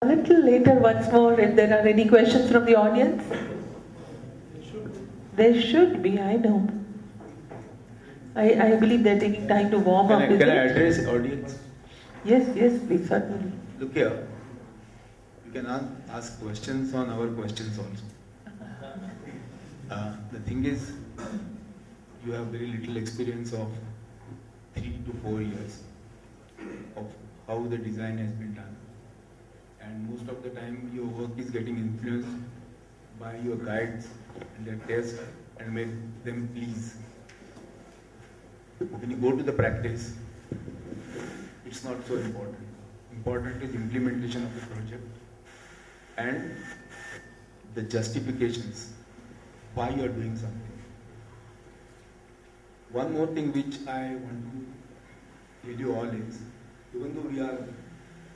A little later once more, if there are any questions from the audience. There should be, I know. I believe they're taking time to warm up. Can I address audience? Yes, please, certainly. Look here. You can ask questions on our questions also. The thing is, you have very little experience of 3 to 4 years of how the design has been done. And most of the time, your work is getting influenced by your guides and their tests and make them please. When you go to the practice, it's not so important. Important is implementation of the project and the justifications why you are doing something. One more thing which I want to tell you all is, even though we are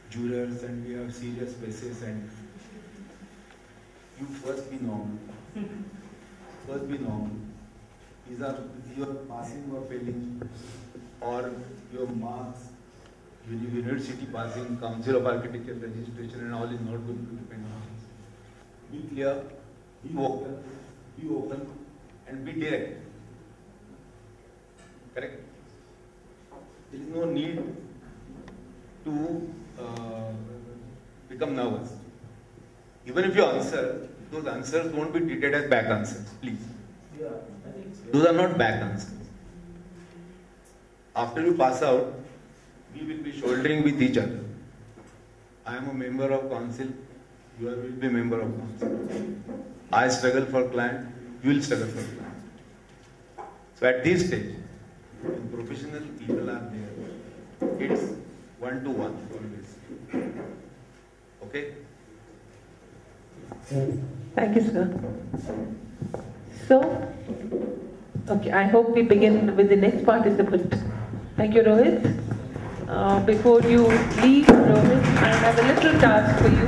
jurors and we have serious cases, and you first be normal. First be normal. These are your passing or failing, or your marks, university passing, Council of Architecture registration and all is not going to depend on this. Be clear, be open and be direct. Correct? There is no need to become nervous. Even if you answer, those answers won't be treated as back answers, please. Those are not back answers. After you pass out, we will be shouldering with each other. I am a member of council, you will be a member of council. I struggle for client, you will struggle for client. So at this stage, when professional people are there, it's 1-to-1 always. Okay? Thank you, sir. So, okay, I hope we begin with the next participant. Thank you, Rohit. Before you leave, Rohit, I have a little task for you.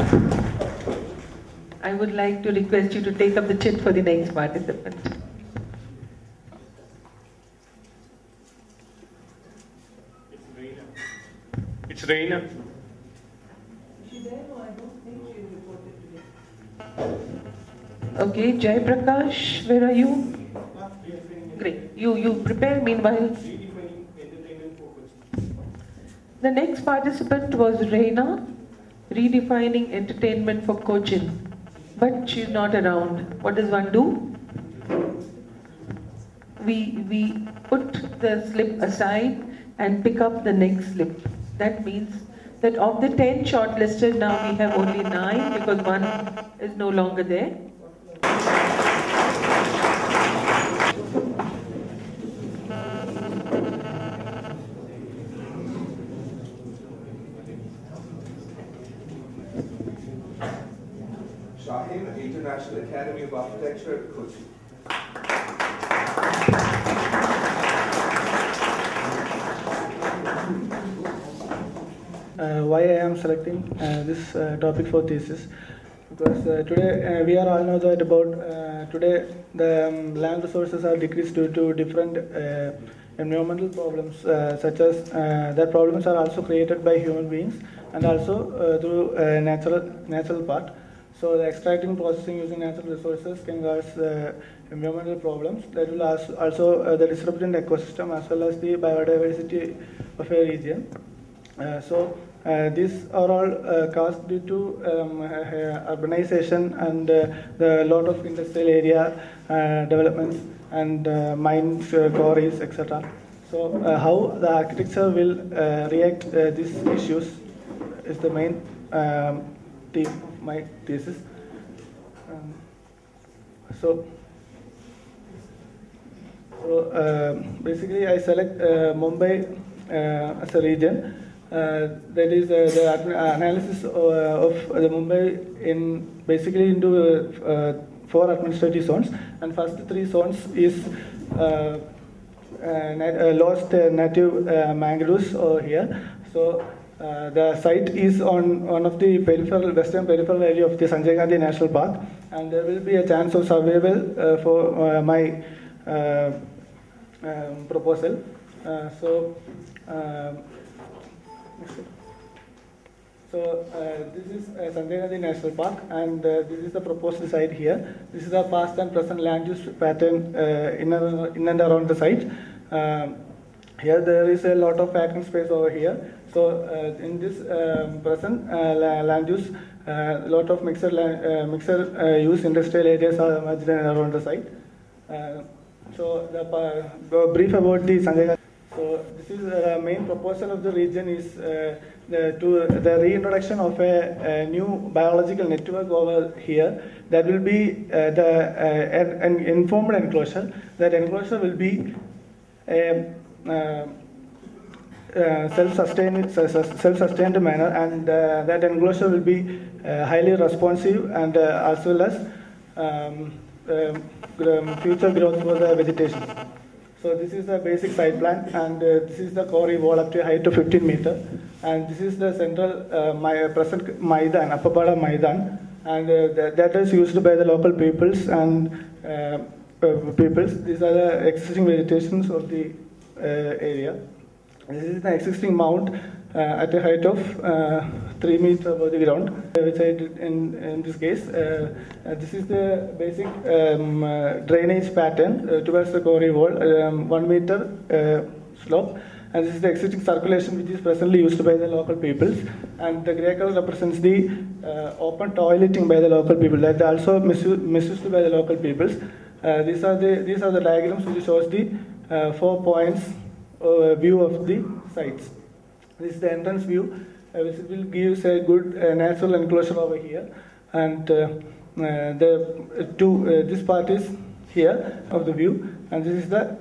I would like to request you to take up the chit for the next participant. It's Reina. Is she there? No, I don't think she is reported today. Okay, Jai Prakash, where are you? Great. You prepare meanwhile. The next participant was Reina, redefining entertainment for Cochin. But she's not around. What does one do? We put the slip aside and pick up the next slip. That means that of the 10 shortlisted, now we have only 9 because one is no longer there. Shaheen, International Academy of Architecture, Kochi. Why I am selecting this topic for thesis, because today we are all know that about today the land resources are decreased due to different environmental problems, such as that problems are also created by human beings and also through natural part. So the extracting, processing using natural resources can cause environmental problems. That will also the disrupt in the ecosystem as well as the biodiversity of a region. These are all caused due to urbanization and the lot of industrial area developments and mines, quarries, etc. So how the architecture will react these issues is the main theme of my thesis. Basically I select Mumbai as a region. That is the analysis of the Mumbai in basically into 4 administrative zones, and first 3 zones is lost native mangroves over here. So the site is on one of the western peripheral area of the Sanjay Gandhi National Park, and there will be a chance of survival for my proposal. So this is Sanjay Gandhi National Park, and this is the proposed site here. This is the past and present land use pattern in and around the site. Here there is a lot of vacant space over here. So in this present land use, a lot of mixed use industrial areas are emerging around the site. So the brief about the Sanjay Gandhi. So this is the main proposal of the region is the reintroduction of a new biological network over here. That will be an informed enclosure. That enclosure will be a self-sustained manner, and that enclosure will be highly responsive and as well as future growth for the vegetation. So this is the basic site plan, and this is the quarry wall up to a height of 15 meters, and this is the central present Maidan, Appapada Maidan, and that is used by the local peoples and peoples. These are the existing vegetations of the area. This is the existing mound at a height of 3 meters above the ground, which I did in this case. This is the basic drainage pattern towards the quarry wall, 1 meter slope. And this is the existing circulation which is presently used by the local peoples. And the grey color represents the open toileting by the local people, that also misused by the local peoples. These are the diagrams which shows the 4 points view of the sites. This is the entrance view, which will give a good natural enclosure over here. And this part is here of the view, and this is the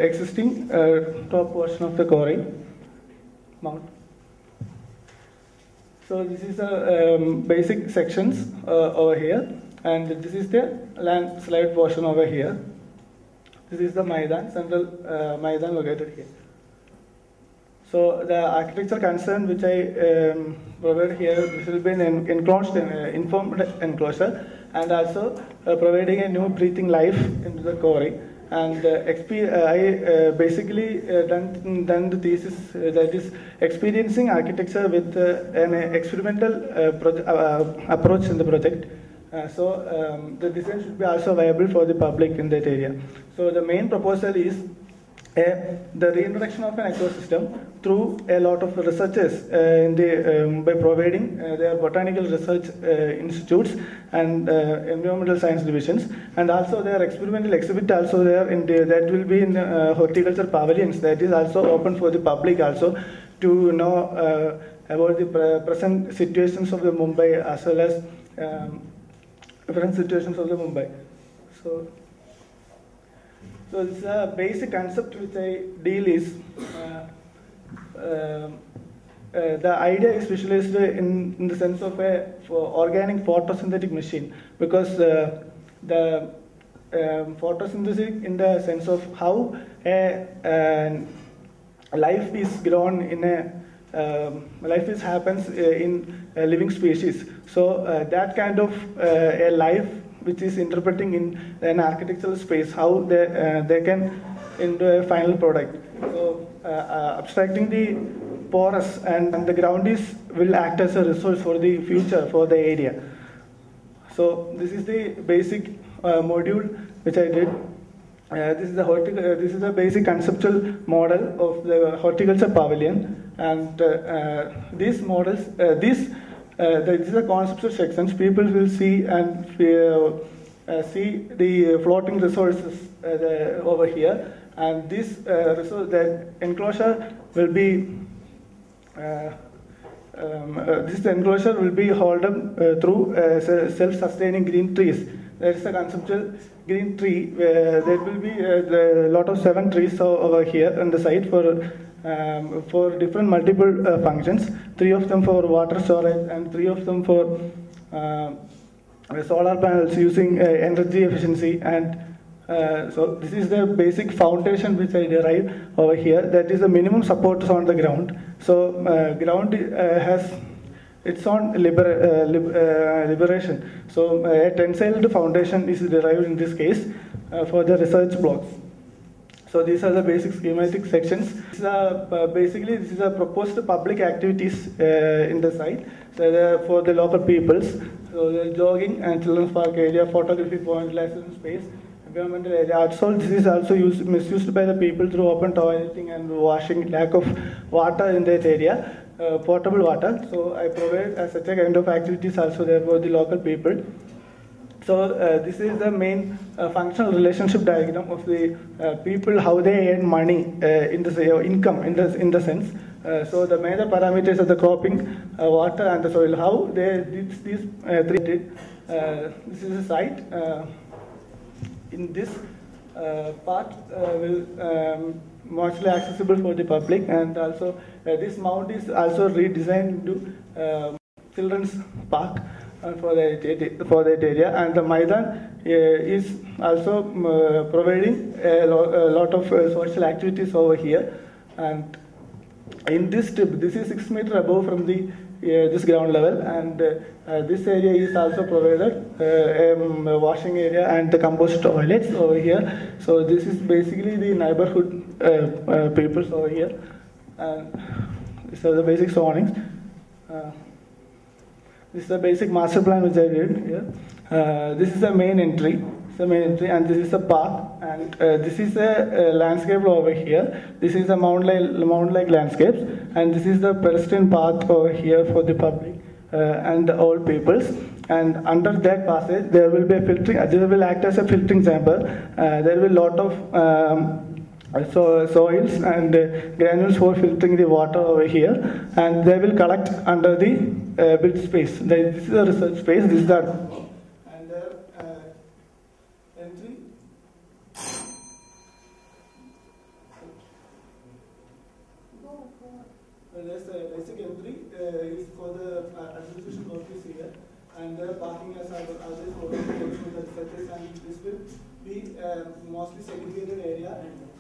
existing top portion of the quarry mount. So this is the basic sections over here, and this is the landslide portion over here. This is the Maidan, central Maidan located here. So the architecture concern which I provide here, this will be an enclosed, informed enclosure, and also providing a new breathing life into the quarry. And I basically done the thesis that is experiencing architecture with an experimental approach in the project. So the design should be also viable for the public in that area. So the main proposal is the reintroduction of an ecosystem through a lot of researchers by providing their botanical research institutes and environmental science divisions, and also their experimental exhibit also there that will be in horticulture pavilions, that is also open for the public also to know about the present situations of the Mumbai as well as different situations of the Mumbai. So this is a basic concept which I deal is the idea is visualized in the sense of a organic photosynthetic machine, because the photosynthesis in the sense of how a life is grown in life happens in a living species. So that kind of a life which is interpreting in an architectural space, how they can into a final product. So abstracting the porous and the ground will act as a resource for the future for the area. So this is the basic module which I did. This is the basic conceptual model of the horticulture pavilion, and these models, these are the conceptual sections. People will see and see the floating resources over here, and this the enclosure will be this enclosure will be held up through self-sustaining green trees. There is a conceptual green tree. There will be a lot of 7 trees over here on the site for different multiple functions. 3 of them for water storage and 3 of them for solar panels using energy efficiency. And so this is the basic foundation which I derive over here. That is the minimum support on the ground. So ground has its own liberation. So a tensile foundation is derived in this case for the research blocks. So these are the basic schematic sections. Basically, this is a proposed public activities in the site. for the local peoples. So the jogging and children's park area, photography point, relaxation space, environmental area. Also, this is also misused by the people through open toileting and washing, lack of water in that area, potable water. So I provide such a kind of activities also there for the local people. So this is the main functional relationship diagram of the people, how they earn money in the income in the sense. So the major parameters are the cropping, water, and the soil. How they did these three did. This is a site. In this part will mostly accessible for the public, and also this mount is also redesigned into children's park for that area, and the Maidan is also providing a lot of social activities over here. And in this strip, this is 6 meters above from the this ground level, and this area is also provided a washing area and the compost toilets over here. So this is basically the neighborhood peoples over here, and these are the basic zonings. This is the basic master plan which I did here. This is the main entry. And this is the park, and this is a landscape over here. This is a mound-like landscapes, and this is the pedestrian path over here for the public and all peoples. And under that passage, there will be a filtering. This will act as a filtering chamber. There will be a lot of soils and granules for filtering the water over here, and they will collect under the built space. This is the research space. This is the and entry. There's a basic entry is for the administration office here, and the parking as others for the researchers, and this will be mostly segregated area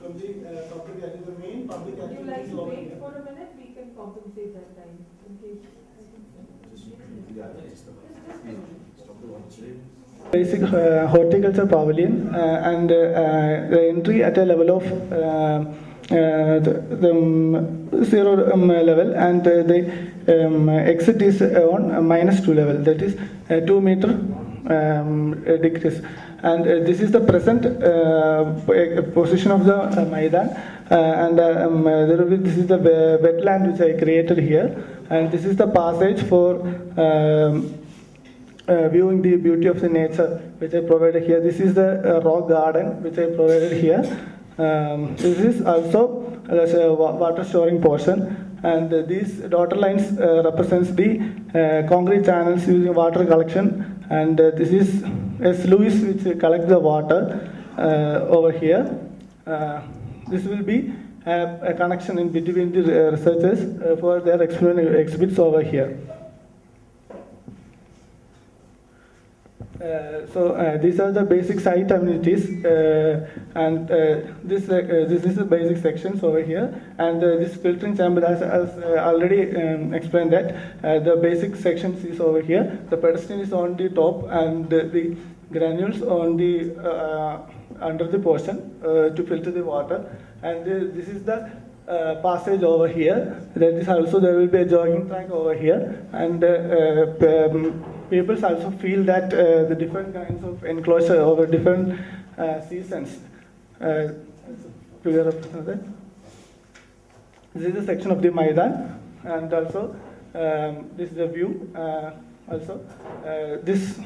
from the public area. The main public Would you like activities to over wait here. for a minute? We can compensate that time. In case. Basic horticulture pavilion and the entry at a level of the zero level, and the exit is on -2 level, that is 2 meter decrease. And this is the present position of the Maidan, and this is the wetland which I created here, and this is the passage for viewing the beauty of the nature which I provided here. This is the rock garden which I provided here. This is also a water storing portion, and these dotted lines represents the concrete channels using water collection, and this is a sluice which collects the water over here. This will be a connection in between the researchers for their exhibits over here. These are the basic site amenities, and this is the basic sections over here, and this filtering chamber, as already explained, that the basic sections is over here. The pedestrian is on the top, and the granules on the under the portion to filter the water, and this is the passage over here. That is also, there will be a jogging track over here, and people also feel that the different kinds of enclosure over different seasons. This is a section of the Maidan, and also this is the view. Also, this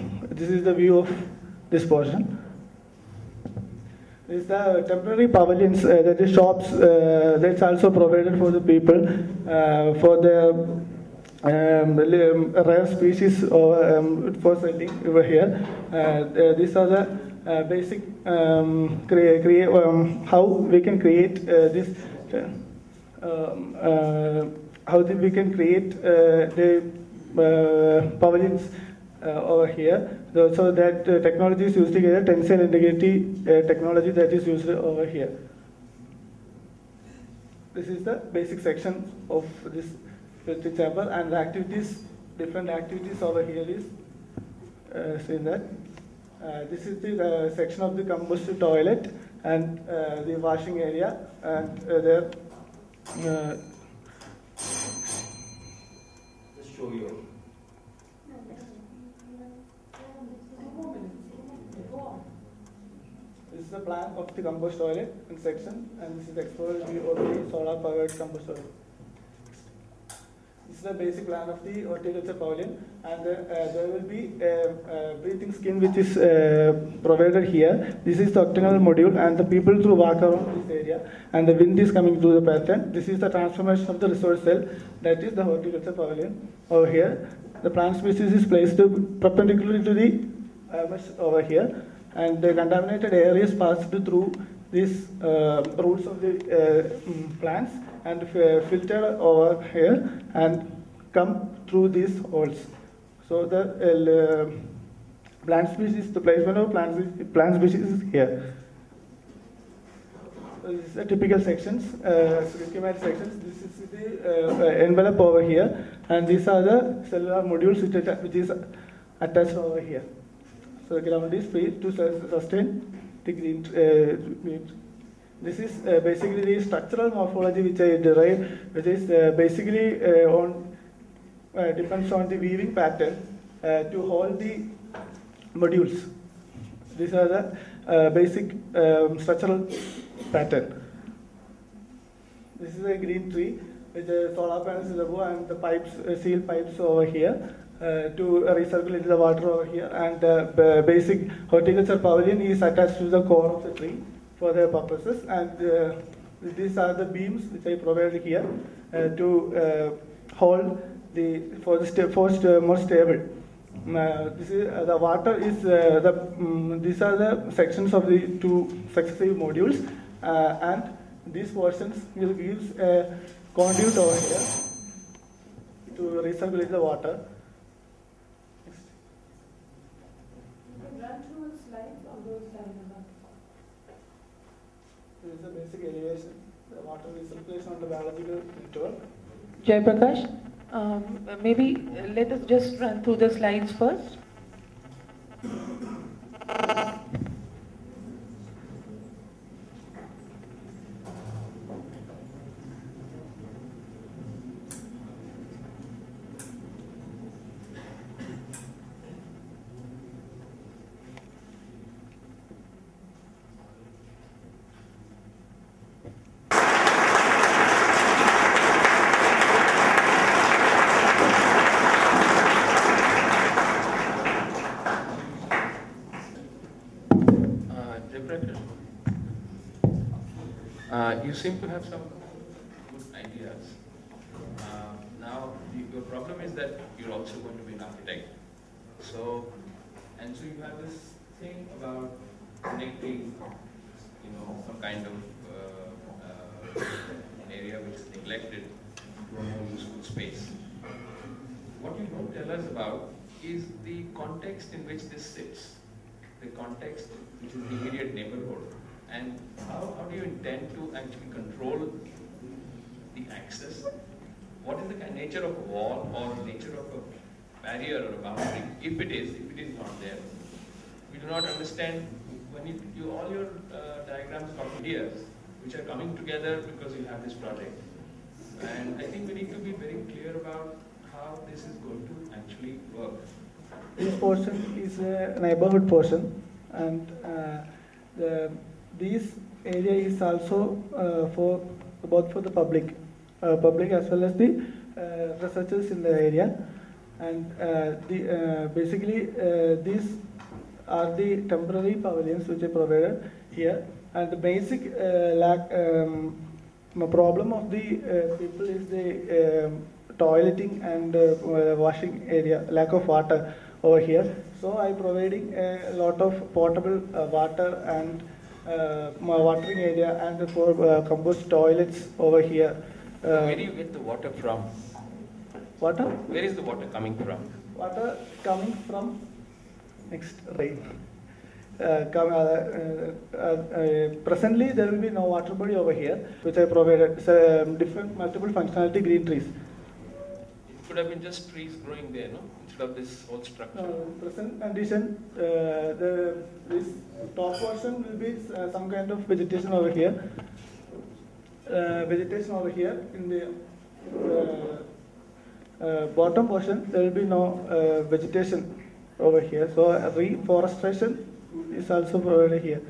is the view of this portion. This is the temporary pavilions, that is shops, that's also provided for the people for the rare species for selling over here. These are the basic how we can create this. We can create the pavilions over here. So that technology is used here, tensile integrity technology that is used over here. This is the basic section of this filtering chamber, and the activities, different activities over here is seen that. This is the section of the compost toilet and the washing area, and there. Just show you. is a plan of the compost toilet in section, and this is the exposed view of the solar powered compost toilet. This is the basic plan of the horticulture pavilion, and there will be a breathing skin which is provided here. This is the octagonal module, and the people through walk around this area, and the wind is coming through the pattern. This is the transformation of the resource cell, that is the horticulture pavilion. Over here, the plant species is placed perpendicular to the mesh over here, and the contaminated air is passed through these roots of the plants and filtered over here and come through these holes. So the plant species, the placement of plant species is here. So this is the typical sections, schematic sections. This is the envelope over here, and these are the cellular modules which is attached over here. So the ground is free to sustain the green. This is basically the structural morphology which I derived, which is basically depends on the weaving pattern to hold the modules. These are the basic structural pattern. This is a green tree with the solar panels above and the pipes, seal pipes over here to recirculate the water over here, and the basic horticulture pavilion is attached to the core of the tree for their purposes, and these are the beams which I provided here to hold the more stable. This is the water is these are the sections of the two successive modules, and these portions will give a conduit over here to recirculate the water. This is the basic elevation, the water recirculation on the biological network. Jai Prakash, maybe let us just run through the slides first. You seem to have some good ideas. Now, your problem is that you're also going to be an architect. So you have this thing about connecting, some kind of area which is neglected to a more useful space. What you don't tell us about is the context in which this sits, the context which is the immediate neighborhood. And how do you intend to actually control the access? What is the nature of a wall or the nature of a barrier or a boundary? If it is not there, we do not understand. When all your diagrams are ideas which are coming together because you have this project. And I think we need to be very clear about how this is going to actually work. This portion is a neighborhood portion, and this area is also both for the public as well as the researchers in the area, and basically these are the temporary pavilions which are provided here, and the basic problem of the people is the toileting and washing area, lack of water over here. So I providing a lot of potable water and watering area and for compost toilets over here. Where do you get the water from? Water? Where is the water coming from? Water coming from next rain. Presently there will be no water body over here, which I provided. Different multiple functionality green trees. It could have been just trees growing there, no? Instead of this whole structure. Present condition, this top portion will be some kind of vegetation over here. In the bottom portion, there will be no vegetation over here. So reforestation is also provided here.